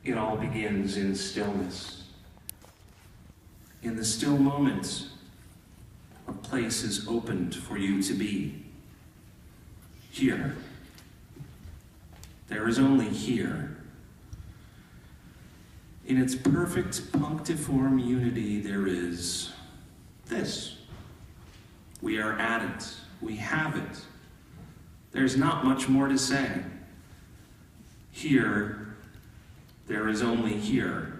It all begins in stillness. In the still moment, a place is opened for you to be. Here. There is only here. In its perfect punctiform unity, there is this. We are at it. We have it. There's not much more to say. Here, there is only here.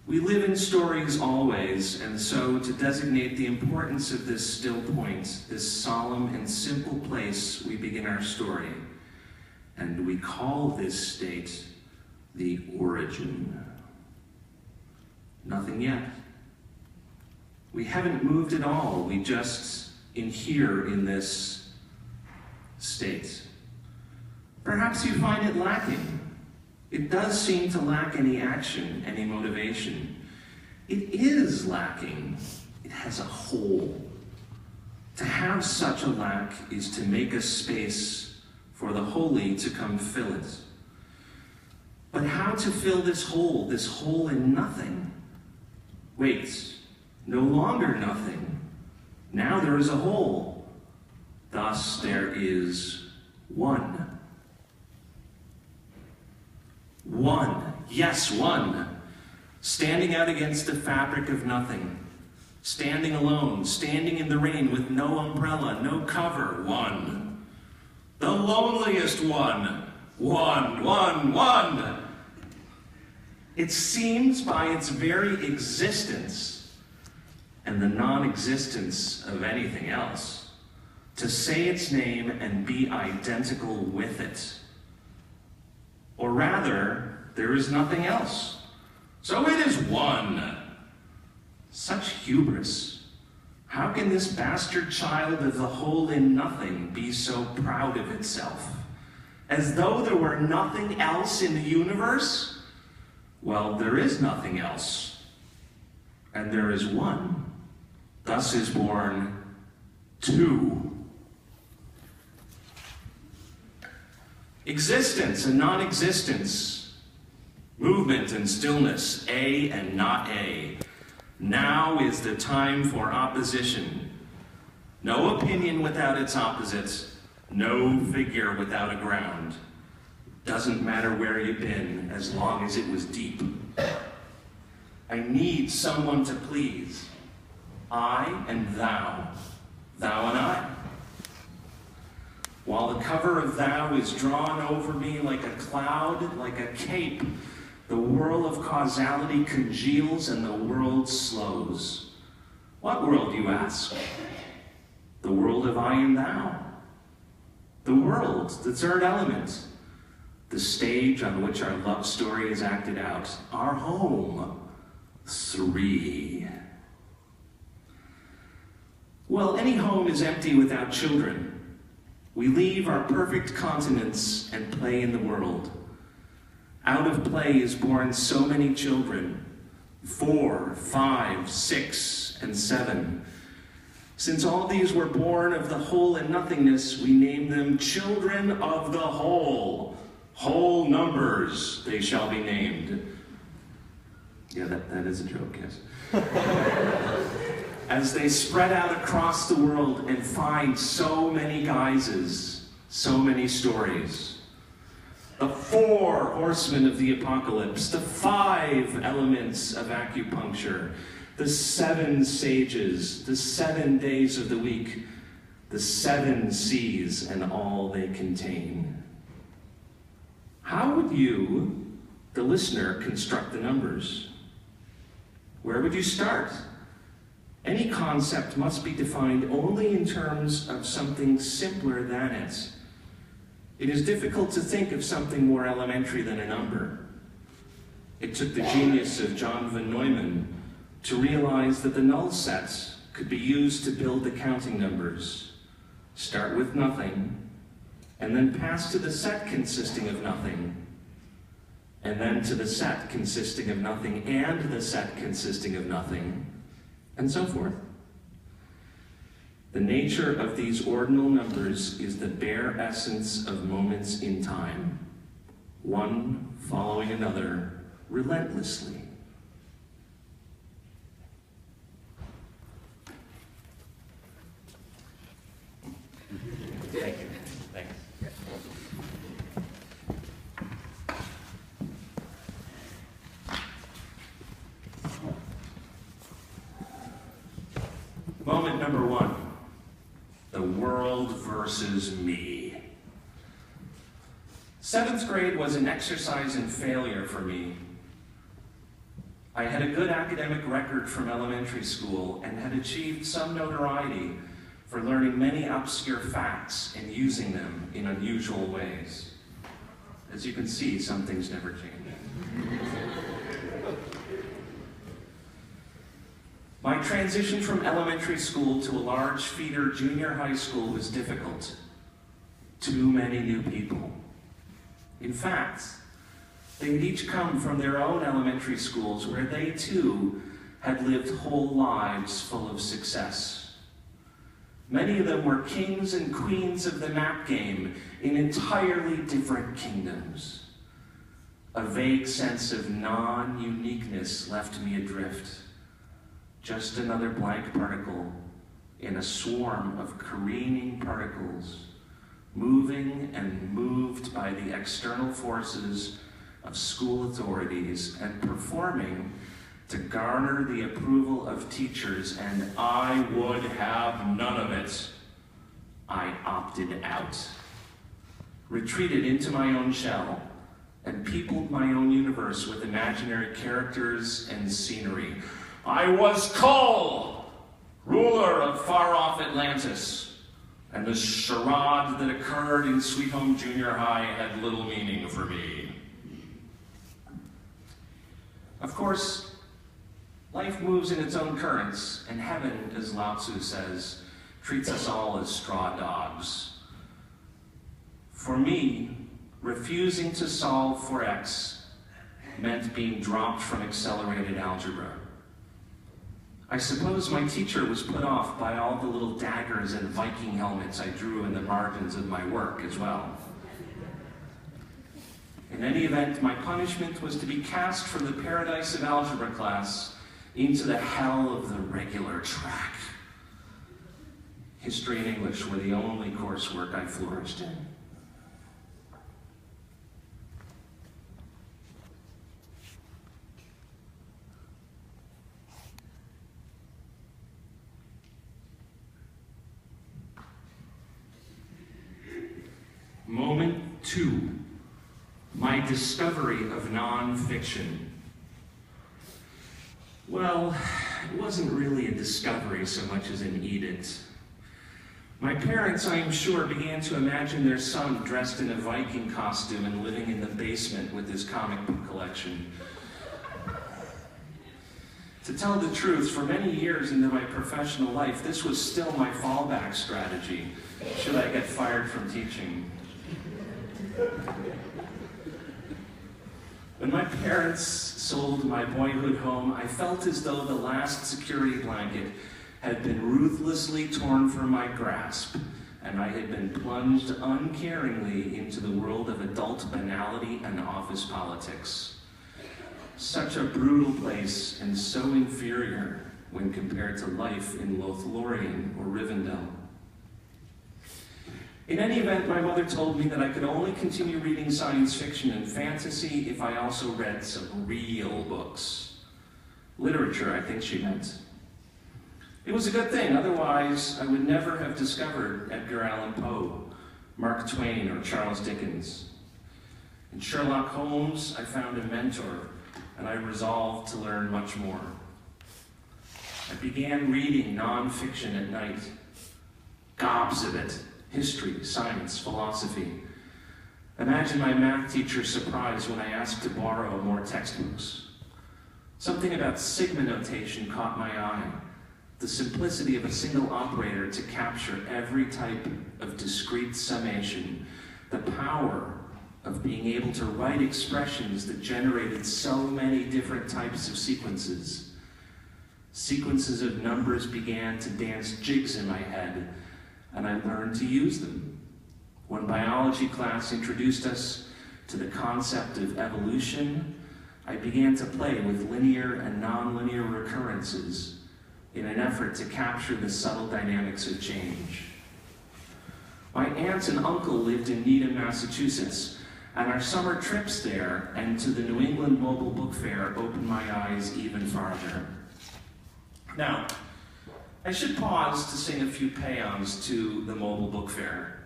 We live in stories always, and so to designate the importance of this still point, this solemn and simple place, we begin our story. And we call this state the origin. Nothing yet. We haven't moved at all. We just inhere in this state. Perhaps you find it lacking. It does seem to lack any action, any motivation. It is lacking. It has a hole. To have such a lack is to make a space for the holy to come fill it. But how to fill this hole in nothing? Wait, no longer nothing. Now there is a hole. Thus there is one. One, yes, one, standing out against the fabric of nothing, standing alone, standing in the rain with no umbrella, no cover, one. The loneliest one, one. It seems by its very existence and the non-existence of anything else to say its name and be identical with it. Or rather, there is nothing else. So it is one. Such hubris. How can this bastard child of the hole in nothing be so proud of itself? As though there were nothing else in the universe? Well, there is nothing else. And there is one. Thus is born two. Existence and non-existence, movement and stillness, A and not A. Now is the time for opposition. No opinion without its opposite, no figure without a ground. Doesn't matter where you've been, as long as it was deep. I need someone to please. I and thou, thou and I. While the cover of thou is drawn over me like a cloud, like a cape, the whirl of causality congeals and the world slows. What world, you ask? The world of I and thou. The world, the third element. The stage on which our love story is acted out. Our home. Three. Well, any home is empty without children. We leave our perfect continents and play in the world. Out of play is born so many children, 4, 5, 6, and 7. Since all these were born of the whole and nothingness, we name them children of the whole. Whole numbers they shall be named. Yeah, that is a joke, yes. As they spread out across the world and find so many guises, so many stories. The 4 horsemen of the apocalypse, the 5 elements of acupuncture, the 7 sages, the 7 days of the week, the 7 seas and all they contain. How would you, the listener, construct the numbers? Where would you start? Any concept must be defined only in terms of something simpler than it. It is difficult to think of something more elementary than a number. It took the genius of John von Neumann to realize that the null set could be used to build the counting numbers. Start with nothing, and then pass to the set consisting of nothing, and then to the set consisting of nothing and the set consisting of nothing, and so forth. The nature of these ordinal numbers is the bare essence of moments in time. one following another relentlessly. Thank you. Thanks. Moment number one, the world versus me. 7th grade was an exercise in failure for me. I had a good academic record from elementary school and had achieved some notoriety for learning many obscure facts and using them in unusual ways. As you can see, some things never change. My transition from elementary school to a large feeder junior high school was difficult. Too many new people. In fact, they had each come from their own elementary schools where they too had lived whole lives full of success. Many of them were kings and queens of the map game in entirely different kingdoms. A vague sense of non-uniqueness left me adrift. Just another blank particle in a swarm of careening particles, moving and moved by the external forces of school authorities and performing to garner the approval of teachers, and I would have none of it. I opted out, retreated into my own shell, and peopled my own universe with imaginary characters and scenery. I was Cole, ruler of far-off Atlantis, and the charade that occurred in Sweet Home Junior High had little meaning for me. Of course, life moves in its own currents, and heaven, as Lao Tzu says, treats us all as straw dogs. For me, refusing to solve for X meant being dropped from accelerated algebra. I suppose my teacher was put off by all the little daggers and Viking helmets I drew in the margins of my work as well. In any event, my punishment was to be cast from the paradise of algebra class into the hell of the regular track. History and English were the only coursework I flourished in. Moment 2, my discovery of nonfiction. Well, it wasn't really a discovery so much as an edict. My parents, I am sure, began to imagine their son dressed in a Viking costume and living in the basement with his comic book collection. To tell the truth, for many years into my professional life, this was still my fallback strategy, should I get fired from teaching. When my parents sold my boyhood home, I felt as though the last security blanket had been ruthlessly torn from my grasp, and I had been plunged uncaringly into the world of adult banality and office politics. Such a brutal place and so inferior when compared to life in Lothlorien or Rivendell. In any event, my mother told me that I could only continue reading science fiction and fantasy if I also read some real books. Literature, I think she meant. It was a good thing, otherwise I would never have discovered Edgar Allan Poe, Mark Twain, or Charles Dickens. In Sherlock Holmes, I found a mentor, and I resolved to learn much more. I began reading nonfiction at night, gobs of it. History, science, philosophy. Imagine my math teacher's surprise when I asked to borrow more textbooks. Something about sigma notation caught my eye. The simplicity of a single operator to capture every type of discrete summation. The power of being able to write expressions that generated so many different types of sequences. Sequences of numbers began to dance jigs in my head, and I learned to use them. When biology class introduced us to the concept of evolution, I began to play with linear and nonlinear recurrences in an effort to capture the subtle dynamics of change. My aunt and uncle lived in Needham, Massachusetts, and our summer trips there and to the New England Mobile Book Fair opened my eyes even farther. Now, I should pause to sing a few paeans to the Mobile Book Fair.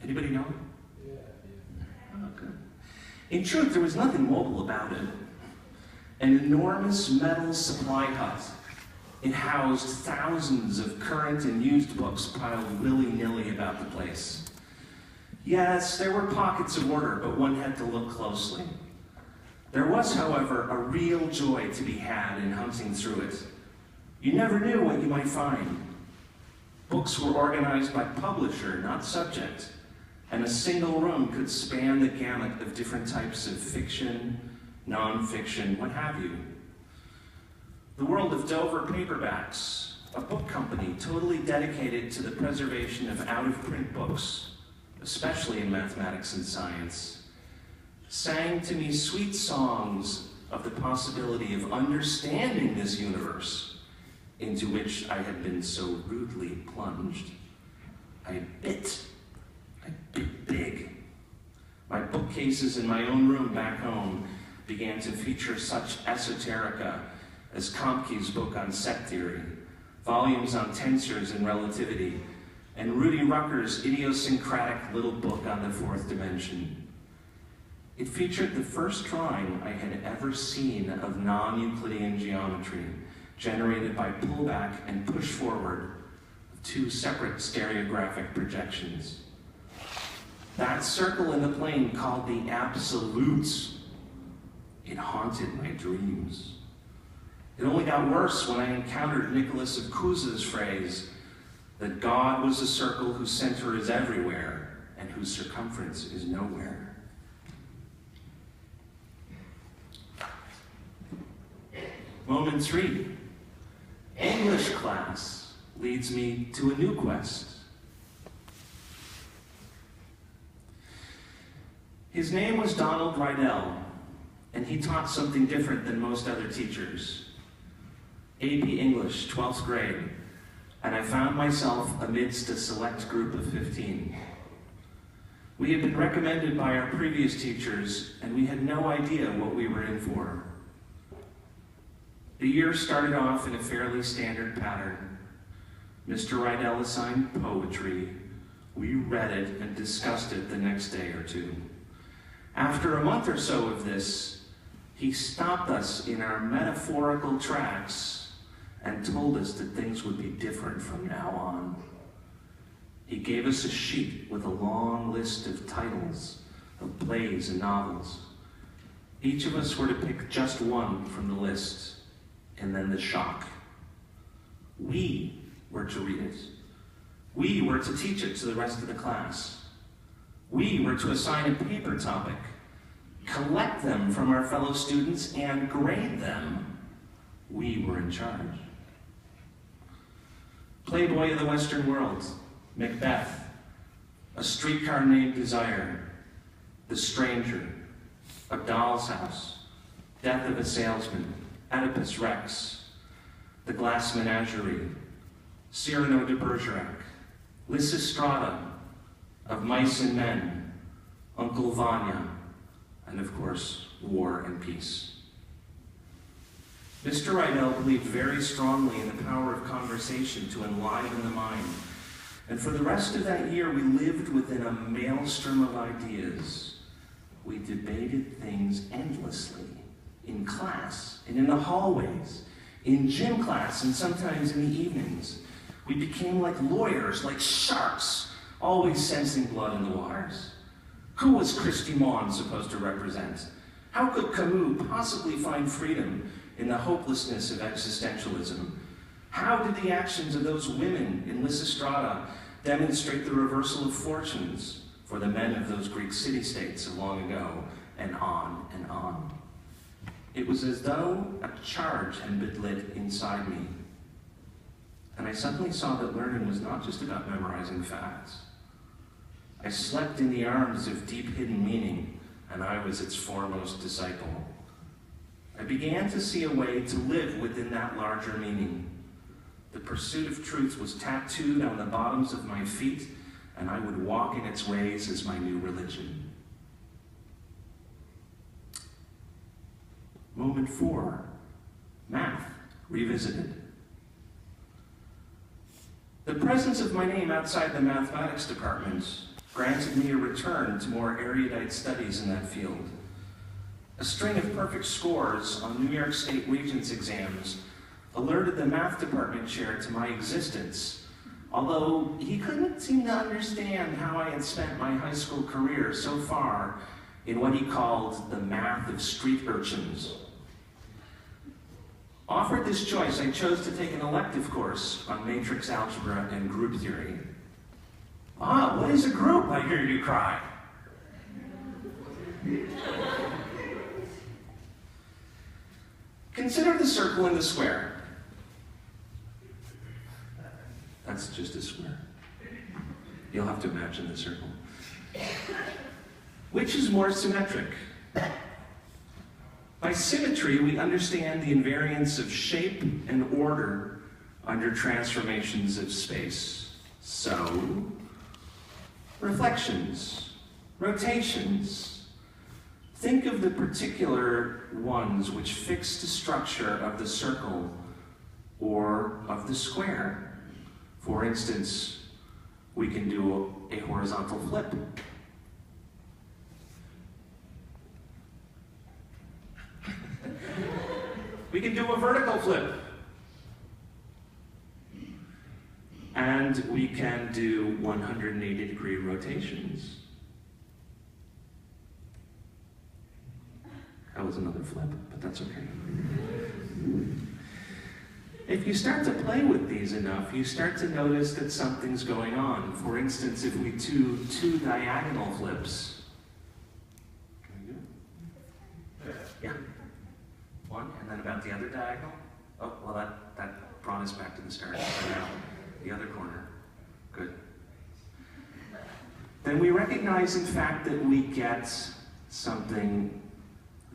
Anybody know it? Yeah. Oh, good. In truth, there was nothing mobile about it. An enormous metal supply hut. It housed thousands of current and used books piled willy-nilly about the place. Yes, there were pockets of order, but one had to look closely. There was, however, a real joy to be had in hunting through it. You never knew what you might find. Books were organized by publisher, not subject, and a single room could span the gamut of different types of fiction, non-fiction, what have you. The world of Dover Paperbacks, a book company totally dedicated to the preservation of out-of-print books, especially in mathematics and science, sang to me sweet songs of the possibility of understanding this universe into which I had been so rudely plunged. I bit big. My bookcases in my own room back home began to feature such esoterica as Comte's book on set theory, volumes on tensors and relativity, and Rudy Rucker's idiosyncratic little book on the fourth dimension. It featured the first drawing I had ever seen of non-Euclidean geometry, generated by pullback and push forward of two separate stereographic projections. That circle in the plane called the absolutes, it haunted my dreams. It only got worse when I encountered Nicholas of Cusa's phrase that God was a circle whose center is everywhere and whose circumference is nowhere. Moment 3. English class leads me to a new quest. His name was Donald Rydell, and he taught something different than most other teachers. AP English, 12th grade, and I found myself amidst a select group of 15. We had been recommended by our previous teachers, and we had no idea what we were in for. The year started off in a fairly standard pattern. Mr. Rydell assigned poetry. We read it and discussed it the next day or two. After a month or so of this, he stopped us in our metaphorical tracks and told us that things would be different from now on. He gave us a sheet with a long list of titles of plays and novels. Each of us were to pick just one from the list, and then the shock. We were to read it. We were to teach it to the rest of the class. We were to assign a paper topic, collect them from our fellow students, and grade them. We were in charge. Playboy of the Western World, Macbeth, A Streetcar Named Desire, The Stranger, A Doll's House, Death of a Salesman, Oedipus Rex, The Glass Menagerie, Cyrano de Bergerac, Lysistrata, Of Mice and Men, Uncle Vanya, and of course, War and Peace. Mr. Rydell believed very strongly in the power of conversation to enliven the mind, and for the rest of that year we lived within a maelstrom of ideas. We debated things endlessly, in class, and in the hallways, in gym class, and sometimes in the evenings. We became like lawyers, like sharks, always sensing blood in the waters. Who was Christy Maughan supposed to represent? How could Camus possibly find freedom in the hopelessness of existentialism? How did the actions of those women in Lysistrata demonstrate the reversal of fortunes for the men of those Greek city-states of long ago, and on and on? It was as though a charge had been lit inside me, and I suddenly saw that learning was not just about memorizing facts. I slept in the arms of deep hidden meaning, and I was its foremost disciple. I began to see a way to live within that larger meaning. The pursuit of truth was tattooed on the bottoms of my feet, and I would walk in its ways as my new religion. Moment 4, math revisited. The presence of my name outside the mathematics department granted me a return to more erudite studies in that field. A string of perfect scores on New York State Regents exams alerted the math department chair to my existence, although he couldn't seem to understand how I had spent my high school career so far in what he called the math of street urchins. Offered this choice, I chose to take an elective course on matrix algebra and group theory. Ah, what is a group, I hear you cry? Consider the circle and the square. That's just a square. You'll have to imagine the circle. Which is more symmetric? By symmetry, we understand the invariance of shape and order under transformations of space. So, reflections, rotations. Think of the particular ones which fix the structure of the circle or of the square. For instance, we can do a horizontal flip. We can do a vertical flip. And we can do 180-degree rotations. That was another flip, but that's okay. If you start to play with these enough, you start to notice that something's going on. For instance, if we do 2 diagonal flips. Can we do it? Yeah. One, and then about the other diagonal. Oh, well, that brought us back to the start. So now, the other corner. Good. Then we recognize, in fact, that we get something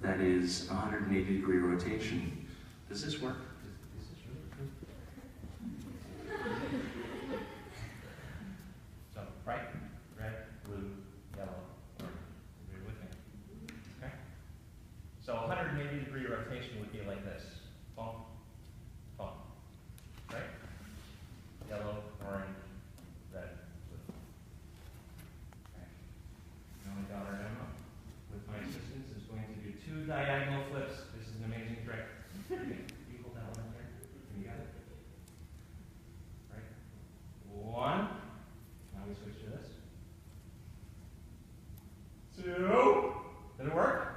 that is 180-degree rotation. Does this work? Is this really true? So, right, red, blue, yellow, orange. Are you with me? Okay. So 180-degree rotation would be like this. Boom, boom. Right? Yellow, orange, red, blue. Okay. Now my daughter Emma, with my assistance, is going to do 2 diagonal flips. This is an amazing trick. Okay. You hold that one up there. Can you get it? Right? 1. Now we switch to this. 2. Did it work?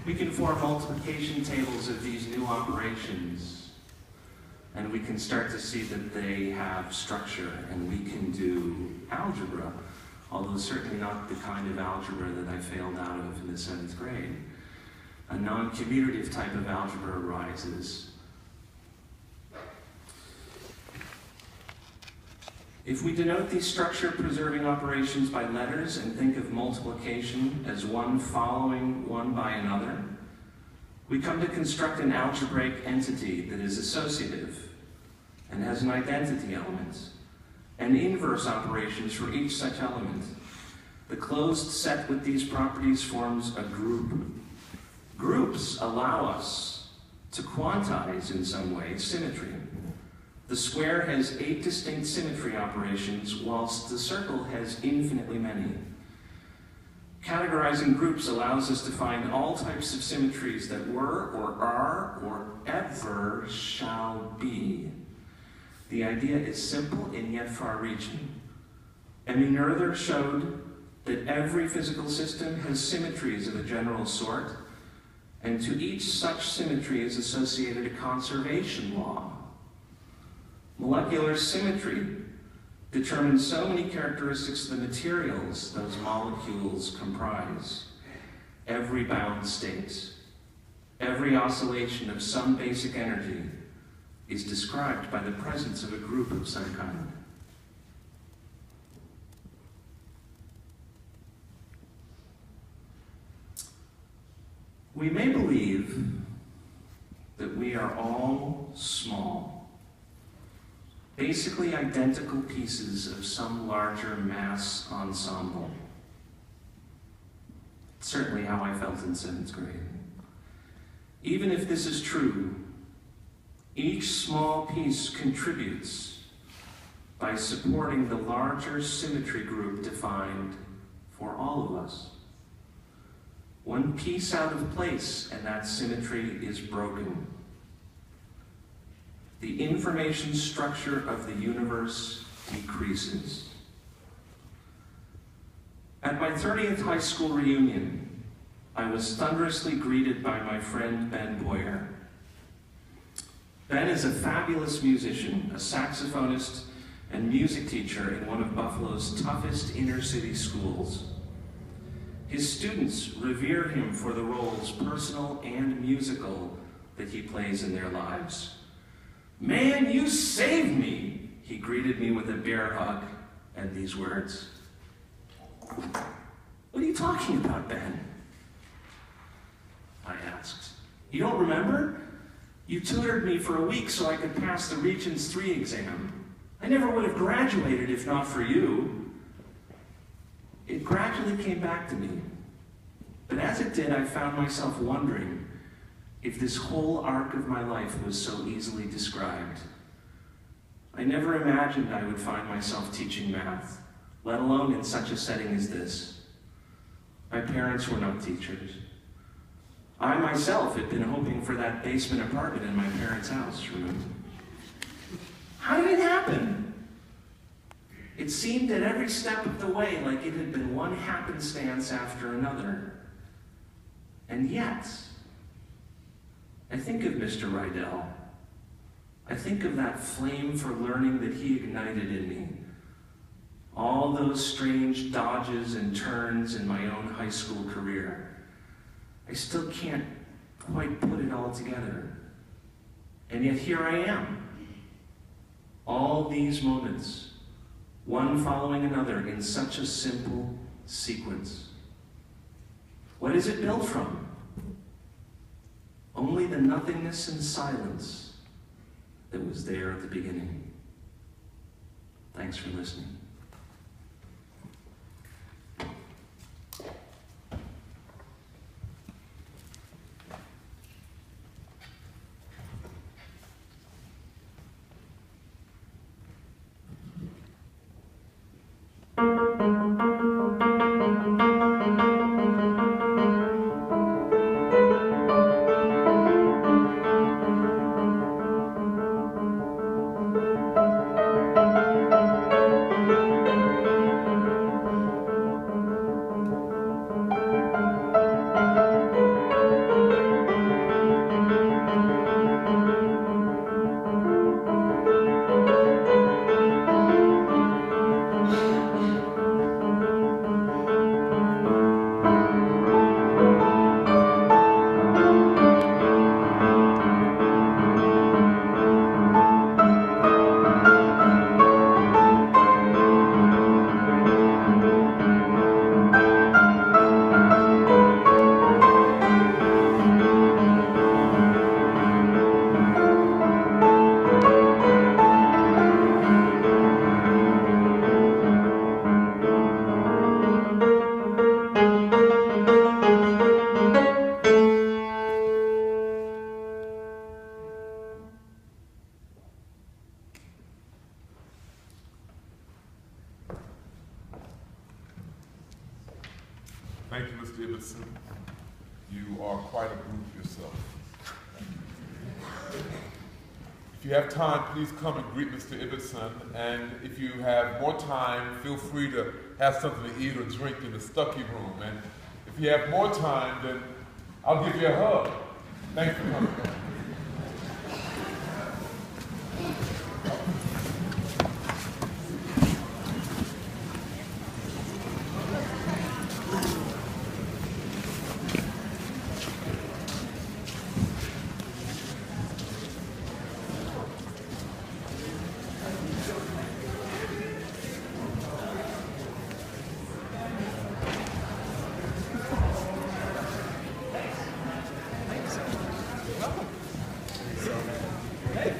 We can form multiplication tables of these new operations, and we can start to see that they have structure, and we can do algebra, although certainly not the kind of algebra that I failed out of in the 7th grade. A non-commutative type of algebra arises. If we denote these structure-preserving operations by letters and think of multiplication as one following one by another, we come to construct an algebraic entity that is associative and has an identity element, and inverse operations for each such element. The closed set with these properties forms a group. Groups allow us to quantize, in some way, symmetry. The square has 8 distinct symmetry operations, whilst the circle has infinitely many. Categorizing groups allows us to find all types of symmetries that were, or are, or ever shall be. The idea is simple and yet far-reaching. Emmy Noether showed that every physical system has symmetries of a general sort, and to each such symmetry is associated a conservation law. Molecular symmetry determines so many characteristics of the materials those molecules comprise. Every bound state, Every oscillation of some basic energy is described by the presence of a group of some kind. We may believe that we are all small, basically identical pieces of some larger mass ensemble. It's certainly how I felt in 7th grade. Even if this is true, each small piece contributes by supporting the larger symmetry group defined for all of us. One piece out of place and that symmetry is broken. The information structure of the universe decreases. At my 30th high school reunion, I was thunderously greeted by my friend Ben Boyer. Ben is a fabulous musician, a saxophonist, and music teacher in one of Buffalo's toughest inner-city schools. His students revere him for the roles, personal and musical, that he plays in their lives. "Man, you saved me!" He greeted me with a bear hug and these words. "What are you talking about, Ben?" I asked. "You don't remember? You tutored me for a week so I could pass the Regents 3 exam. I never would have graduated if not for you." It gradually came back to me. But as it did, I found myself wondering if this whole arc of my life was so easily described. I never imagined I would find myself teaching math, let alone in such a setting as this. My parents were not teachers. I myself had been hoping for that basement apartment in my parents' house, remember? How did it happen? It seemed at every step of the way like it had been one happenstance after another. And yet, I think of Mr. Rydell. I think of that flame for learning that he ignited in me. All those strange dodges and turns in my own high school career. I still can't quite put it all together. And yet here I am. All these moments, one following another in such a simple sequence. What is it built from? Only the nothingness and silence that was there at the beginning. Thanks for listening. Thank you, Mr. Ibbotson. You are quite a group yourself. If you have time, please come and greet Mr. Ibbotson. And if you have more time, feel free to have something to eat or drink in the Stucky room. And if you have more time, then I'll give you a hug. Thanks for coming. Hey,